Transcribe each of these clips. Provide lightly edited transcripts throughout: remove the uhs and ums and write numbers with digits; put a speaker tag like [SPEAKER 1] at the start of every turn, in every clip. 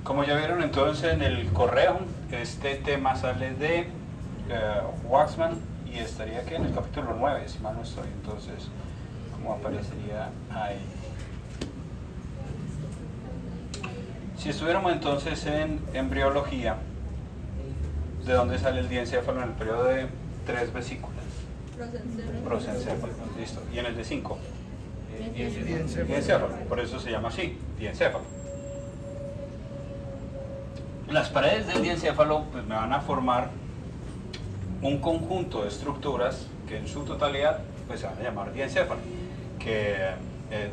[SPEAKER 1] Como ya vieron entonces en el correo, este tema sale de Waxman y estaría aquí en el capítulo 9, si mal no estoy. Entonces, ¿cómo aparecería ahí? Si estuviéramos entonces en embriología, ¿de dónde sale el diencéfalo en el periodo de 3 vesículas? Prosencéfalo, listo. ¿Y en el de 5? Diencéfalo, por eso se llama así, diencéfalo. Las paredes del diencéfalo pues me van a formar un conjunto de estructuras que en su totalidad pues se van a llamar diencéfalo, que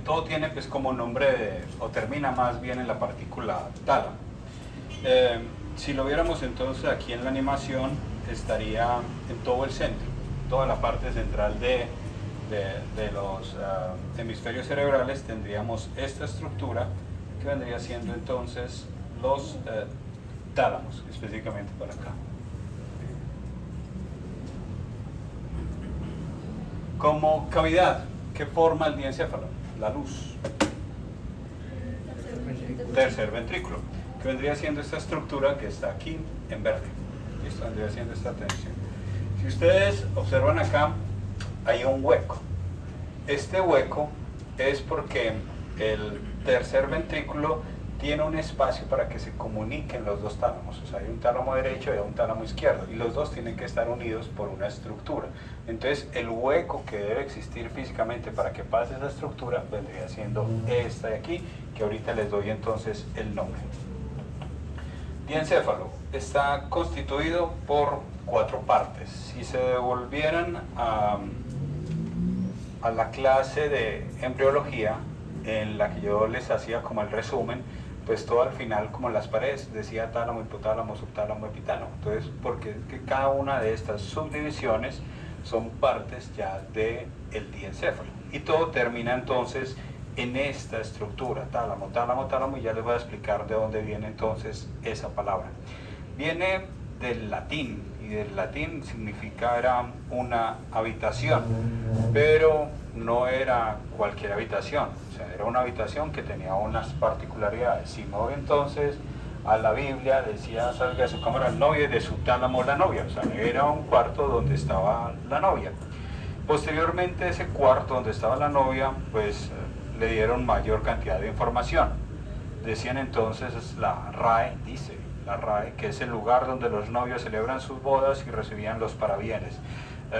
[SPEAKER 1] todo tiene pues como nombre o termina más bien en la partícula tálamo. Si lo viéramos entonces aquí en la animación, estaría en todo el centro, toda la parte central de los hemisferios cerebrales. Tendríamos esta estructura que vendría siendo entonces los tálamos, específicamente para acá. Como cavidad, ¿qué forma el diencéfalo? La luz. Tercer ventrículo, que vendría siendo esta estructura que está aquí en verde. Esto vendría siendo esta tensión. Si ustedes observan acá, hay un hueco. Este hueco es porque el tercer ventrículo tiene un espacio para que se comuniquen los dos tálamos. O sea, hay un tálamo derecho y un tálamo izquierdo, y los dos tienen que estar unidos por una estructura. Entonces, el hueco que debe existir físicamente para que pase esa estructura vendría siendo esta de aquí, que ahorita les doy entonces el nombre. Diencéfalo está constituido por 4 partes. Si se devolvieran a la clase de embriología, en la que yo les hacía como el resumen, pues todo al final, como las paredes, decía tálamo, hipotálamo, subtálamo, epitálamo. Entonces, porque es que cada una de estas subdivisiones son partes ya del diencéfalo. Y todo termina entonces en esta estructura, tálamo, tálamo, tálamo, y ya les voy a explicar de dónde viene entonces esa palabra. Viene del latín, y del latín significa era una habitación, pero no era cualquier habitación, o sea, era una habitación que tenía unas particularidades. Si no, entonces a la Biblia decía: salga de su cámara el novio y de su tálamo la novia. O sea, era un cuarto donde estaba la novia. Posteriormente, ese cuarto donde estaba la novia, pues le dieron mayor cantidad de información. Decían entonces, la RAE dice, la RAE, que es el lugar donde los novios celebran sus bodas y recibían los parabienes.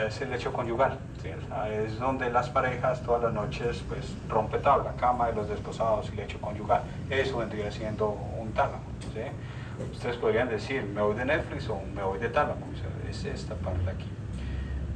[SPEAKER 1] Es el lecho conyugal, ¿sí? Es donde las parejas todas las noches pues rompe tabla, cama de los desposados y lecho conyugal. Eso vendría siendo un tálamo, ¿sí? Ustedes podrían decir: me voy de Netflix o me voy de tálamo. O sea, es esta parte aquí.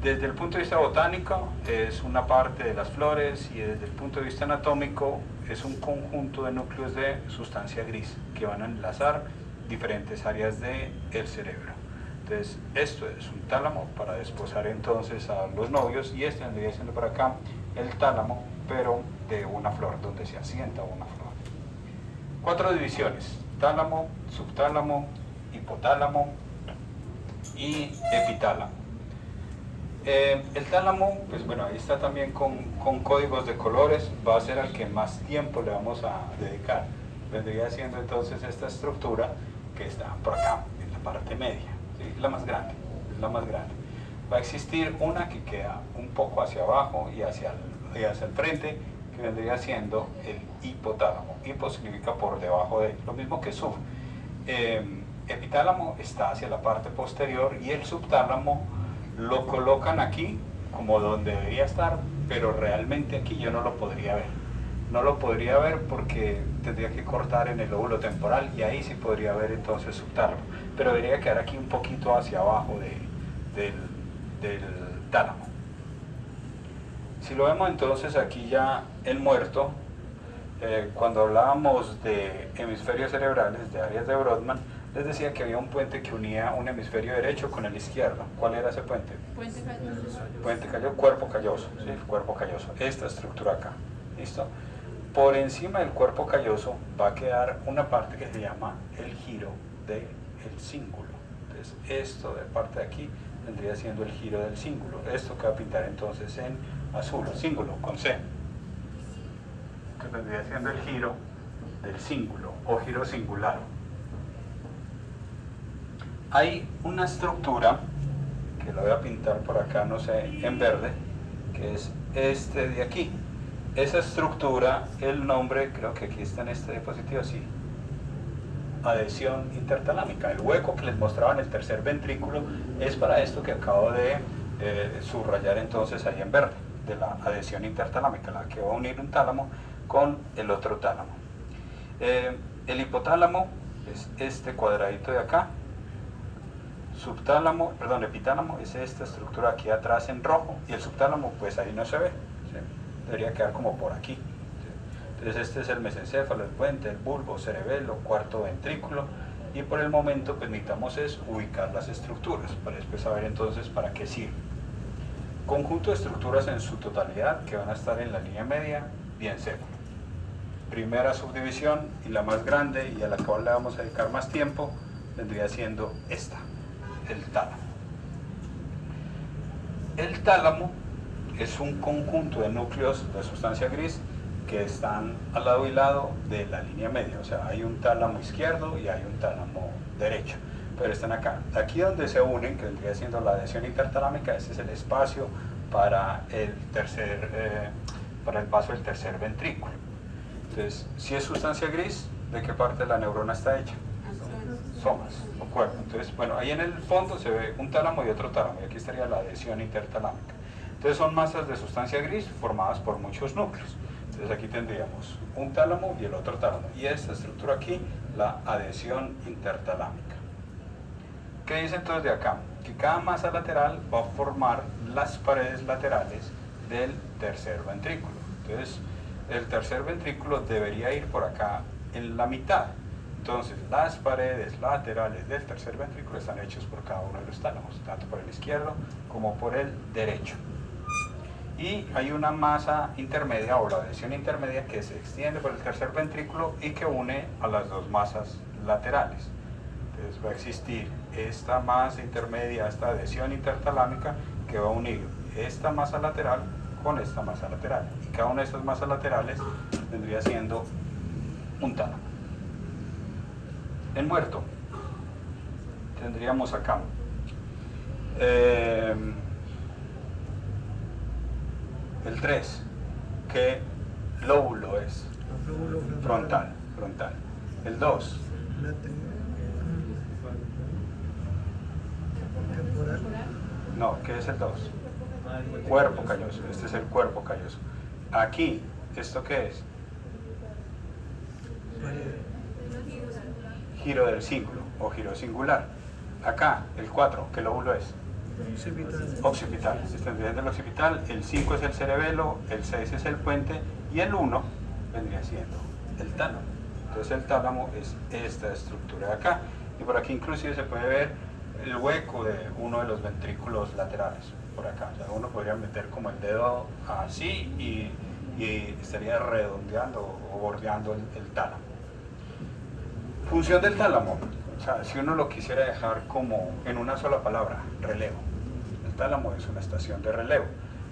[SPEAKER 1] Desde el punto de vista botánico es una parte de las flores, y desde el punto de vista anatómico es un conjunto de núcleos de sustancia gris que van a enlazar diferentes áreas del cerebro. Entonces, esto es un tálamo para desposar entonces a los novios, y este vendría siendo por acá el tálamo, pero de una flor, donde se asienta una flor. 4 divisiones: tálamo, subtálamo, hipotálamo y epitálamo. El tálamo, pues bueno, ahí está también con códigos de colores, va a ser al que más tiempo le vamos a dedicar. Vendría siendo entonces esta estructura que está por acá, en la parte media, ¿sí? La más grande, es la más grande. Va a existir una que queda un poco hacia abajo y hacia el frente, que vendría siendo el hipotálamo. Hipo significa por debajo de, lo mismo que sub. Epitálamo está hacia la parte posterior, y el subtálamo lo colocan aquí como donde debería estar, pero realmente aquí yo no lo podría ver. No lo podría ver porque tendría que cortar en el lóbulo temporal, y ahí sí podría ver entonces subtálamo, pero debería quedar aquí un poquito hacia abajo del tálamo. Si lo vemos entonces aquí ya en muerto, cuando hablábamos de hemisferios cerebrales, de áreas de Brodmann, les decía que había un puente que unía un hemisferio derecho con el izquierdo. ¿Cuál era ese puente?
[SPEAKER 2] Puente calloso.
[SPEAKER 1] Puente calloso, cuerpo calloso, ¿sí? Cuerpo calloso, esta estructura acá, ¿listo? Por encima del cuerpo calloso va a quedar una parte que se llama el giro del cíngulo. Entonces, esto de parte de aquí vendría siendo el giro del cíngulo. Esto que va a pintar entonces en azul, cíngulo con C, que vendría siendo el giro del cíngulo o giro singular. Hay una estructura, que la voy a pintar por acá, no sé, en verde, que es este de aquí. Esa estructura, el nombre, creo que aquí está en este diapositivo, sí, adhesión intertalámica. El hueco que les mostraba en el tercer ventrículo es para esto que acabo de subrayar entonces ahí en verde, de la adhesión intertalámica, la que va a unir un tálamo con el otro tálamo. El hipotálamo es este cuadradito de acá. Subtálamo, perdón, epitálamo es esta estructura aquí atrás en rojo, y el subtálamo pues ahí no se ve, ¿sí? Debería quedar como por aquí, ¿sí? Entonces este es el mesencéfalo, el puente, el bulbo, cerebelo, cuarto ventrículo, y por el momento pues necesitamos es ubicar las estructuras para después saber entonces para qué sirve. Conjunto de estructuras en su totalidad que van a estar en la línea media biencéfalo. Primera subdivisión, y la más grande y a la cual le vamos a dedicar más tiempo, vendría siendo esta, el tálamo. El tálamo es un conjunto de núcleos de sustancia gris que están al lado y lado de la línea media, o sea, hay un tálamo izquierdo y hay un tálamo derecho, pero están acá. Aquí donde se unen, que vendría siendo la adhesión intertalámica, ese es el espacio para el paso del tercer ventrículo. Entonces, si es sustancia gris, ¿de qué parte de la neurona está hecha? Somas o cuerpo. Entonces, bueno, ahí en el fondo se ve un tálamo y otro tálamo, y aquí estaría la adhesión intertalámica. Entonces son masas de sustancia gris formadas por muchos núcleos. Entonces aquí tendríamos un tálamo y el otro tálamo, y esta estructura aquí, la adhesión intertalámica. ¿Qué dice entonces de acá? Que cada masa lateral va a formar las paredes laterales del tercer ventrículo. Entonces el tercer ventrículo debería ir por acá en la mitad. Entonces, las paredes laterales del tercer ventrículo están hechas por cada uno de los tálamos, tanto por el izquierdo como por el derecho. Y hay una masa intermedia o la adhesión intermedia que se extiende por el tercer ventrículo y que une a las dos masas laterales. Entonces va a existir esta masa intermedia, esta adhesión intertalámica, que va a unir esta masa lateral con esta masa lateral. Y cada una de estas masas laterales vendría siendo un tálamo. En muerto tendríamos acá el 3, ¿qué lóbulo es? Frontal. El 2, no, ¿qué es el 2? Cuerpo calloso, este es el cuerpo calloso. Aquí, ¿esto qué es? Giro del cíngulo o giro singular. Acá, el 4, ¿qué lóbulo es? Occipital. Este vendría del occipital, el 5 es el cerebelo, el 6 es el puente, y el 1 vendría siendo el tálamo. Entonces el tálamo es esta estructura de acá, y por aquí inclusive se puede ver el hueco de uno de los ventrículos laterales, por acá. O sea, uno podría meter como el dedo así y estaría redondeando o bordeando el tálamo. Función del tálamo, o sea, si uno lo quisiera dejar como en una sola palabra, relevo. El tálamo es una estación de relevo,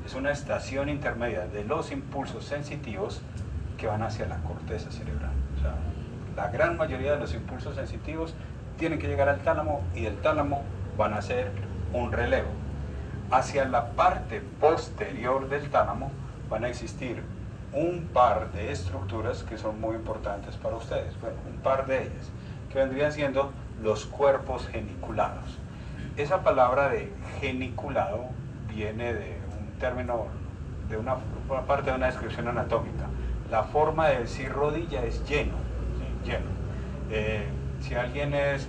[SPEAKER 1] es una estación intermedia de los impulsos sensitivos que van hacia la corteza cerebral. O sea, la gran mayoría de los impulsos sensitivos tienen que llegar al tálamo, y del tálamo van a ser un relevo. Hacia la parte posterior del tálamo van a existir un par de estructuras que son muy importantes para ustedes. Bueno, un par de ellas, que vendrían siendo los cuerpos geniculados. Esa palabra de geniculado viene de un término, de una parte de una descripción anatómica. La forma de decir rodilla es lleno, ¿sí? Lleno. Si alguien es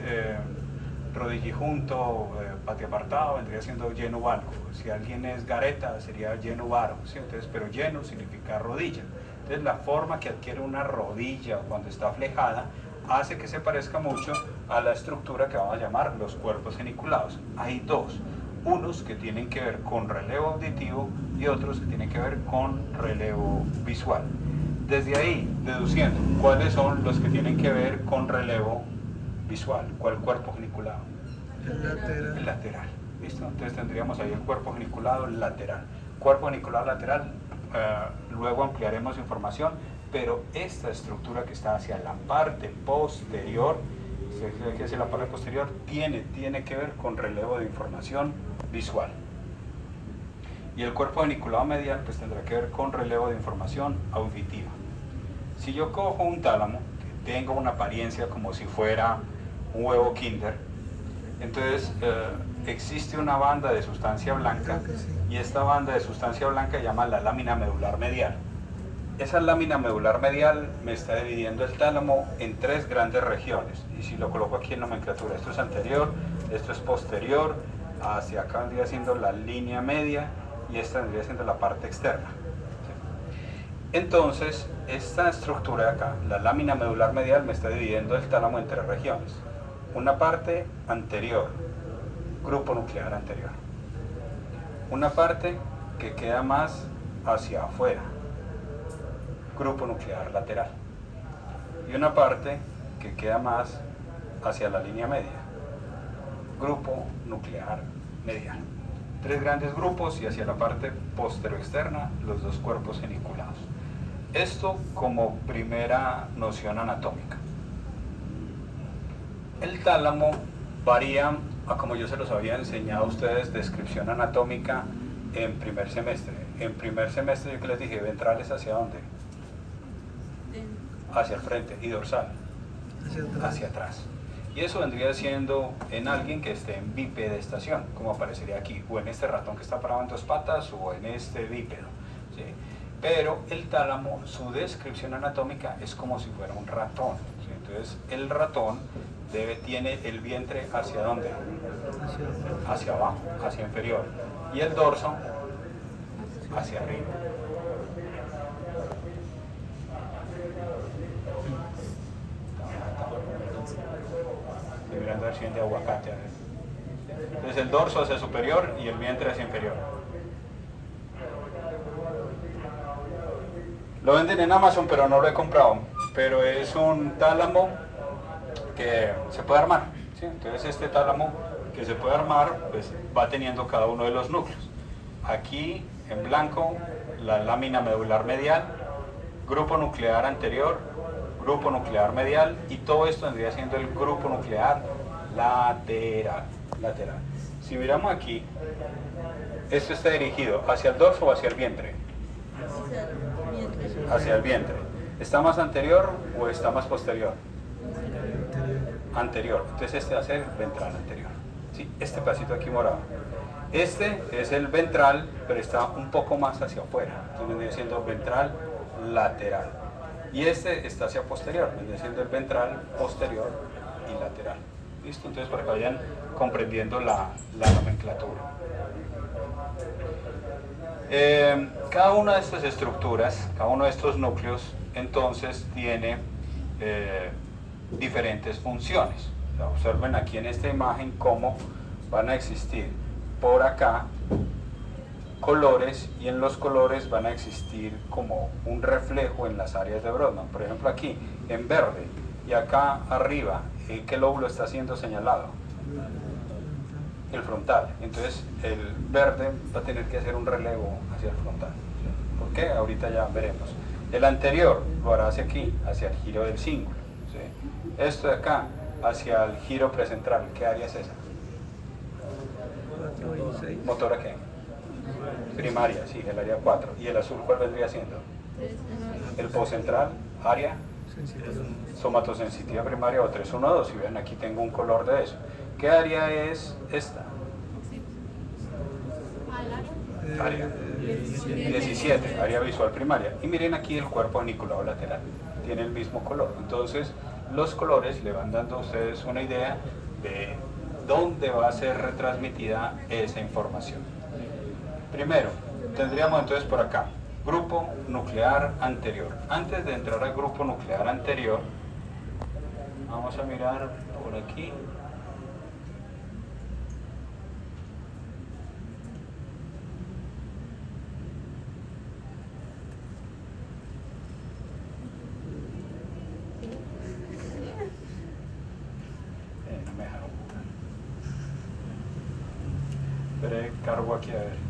[SPEAKER 1] rodillijunto, patiapartado, vendría siendo lleno valgo. Si alguien es gareta, sería lleno varo, ¿sí? Entonces, pero lleno significa rodilla. Entonces la forma que adquiere una rodilla cuando está flejada hace que se parezca mucho a la estructura que vamos a llamar los cuerpos geniculados. Hay dos, unos que tienen que ver con relevo auditivo y otros que tienen que ver con relevo visual. Desde ahí, deduciendo cuáles son los que tienen que ver con relevo visual, ¿cuál cuerpo geniculado? El lateral. ¿Listo? Entonces tendríamos ahí el cuerpo geniculado lateral. Cuerpo geniculado lateral, luego ampliaremos información, pero esta estructura que está hacia la parte posterior que decir la parte posterior, tiene que ver con relevo de información visual. Y el cuerpo geniculado medial pues tendrá que ver con relevo de información auditiva. Si yo cojo un tálamo, que tengo una apariencia como si fuera un huevo Kinder, entonces existe una banda de sustancia blanca, y esta banda de sustancia blanca se llama la lámina medular medial. Esa lámina medular medial me está dividiendo el tálamo en 3 grandes regiones, y si lo coloco aquí en nomenclatura, esto es anterior, esto es posterior, hacia acá vendría siendo la línea media, y esta vendría siendo la parte externa. Entonces, esta estructura de acá, la lámina medular medial, me está dividiendo el tálamo en 3 regiones. Una parte anterior, grupo nuclear anterior. Una parte que queda más hacia afuera, grupo nuclear lateral. Y una parte que queda más hacia la línea media, grupo nuclear medial. 3 grandes grupos, y hacia la parte postero-externa los 2 cuerpos geniculados. Esto como primera noción anatómica. El tálamo varía a como yo se los había enseñado a ustedes, descripción anatómica en primer semestre. En primer semestre yo que les dije, ventrales hacia dónde? Hacia el frente, y dorsal hacia atrás. Y eso vendría siendo en alguien que esté en bipedestación, como aparecería aquí, o en este ratón que está parado en 2 patas, o en este bípedo, ¿sí? Pero el tálamo, su descripción anatómica es como si fuera un ratón, ¿sí? Entonces el ratón tiene el vientre hacia dónde? Hacia abajo, hacia inferior, y el dorso hacia arriba. Deberían dar 100 de aguacate. Entonces el dorso hacia superior y el vientre hacia inferior. Lo venden en Amazon, pero no lo he comprado. Pero es un tálamo que se puede armar, ¿sí? Entonces este tálamo que se puede armar, pues va teniendo cada uno de los núcleos. Aquí en blanco, la lámina medular medial, grupo nuclear anterior, grupo nuclear medial, y todo esto vendría siendo el grupo nuclear lateral. Si miramos aquí, esto está dirigido hacia el dorso o hacia el vientre. Hacia el vientre. ¿Está más anterior o está más posterior? Anterior. Entonces este va a ser ventral anterior. ¿Sí? Este pedacito aquí morado. Este es el ventral, pero está un poco más hacia afuera. Entonces vendría siendo ventral lateral. Y este está hacia posterior, vendría siendo el ventral posterior y lateral. ¿Listo? Entonces para que vayan comprendiendo la nomenclatura. Cada una de estas estructuras, cada uno de estos núcleos, entonces tiene diferentes funciones. O sea, observen aquí en esta imagen cómo van a existir por acá colores, y en los colores van a existir como un reflejo en las áreas de Brodmann. Por ejemplo aquí en verde, y acá arriba, ¿qué lóbulo está siendo señalado? El frontal. Entonces el verde va a tener que hacer un relevo hacia el frontal. ¿Por qué? Ahorita ya veremos. El anterior lo hará hacia aquí, hacia el giro del cíngulo, ¿sí? Esto de acá hacia el giro precentral. ¿Qué área es esa? ¿Motora qué? Primaria, sí, el área 4. ¿Y el azul cuál vendría siendo? El postcentral, área somatosensitiva primaria o 312. Si ven, aquí tengo un color de eso. ¿Qué área es esta? Área 17, área visual primaria. Y miren aquí el cuerpo geniculado lateral, tiene el mismo color. Entonces los colores le van dando a ustedes una idea de dónde va a ser retransmitida esa información. Primero, tendríamos entonces por acá, grupo nuclear anterior. Antes de entrar al grupo nuclear anterior, vamos a mirar por aquí. No me dejaron. Esperé, cargo aquí a ver.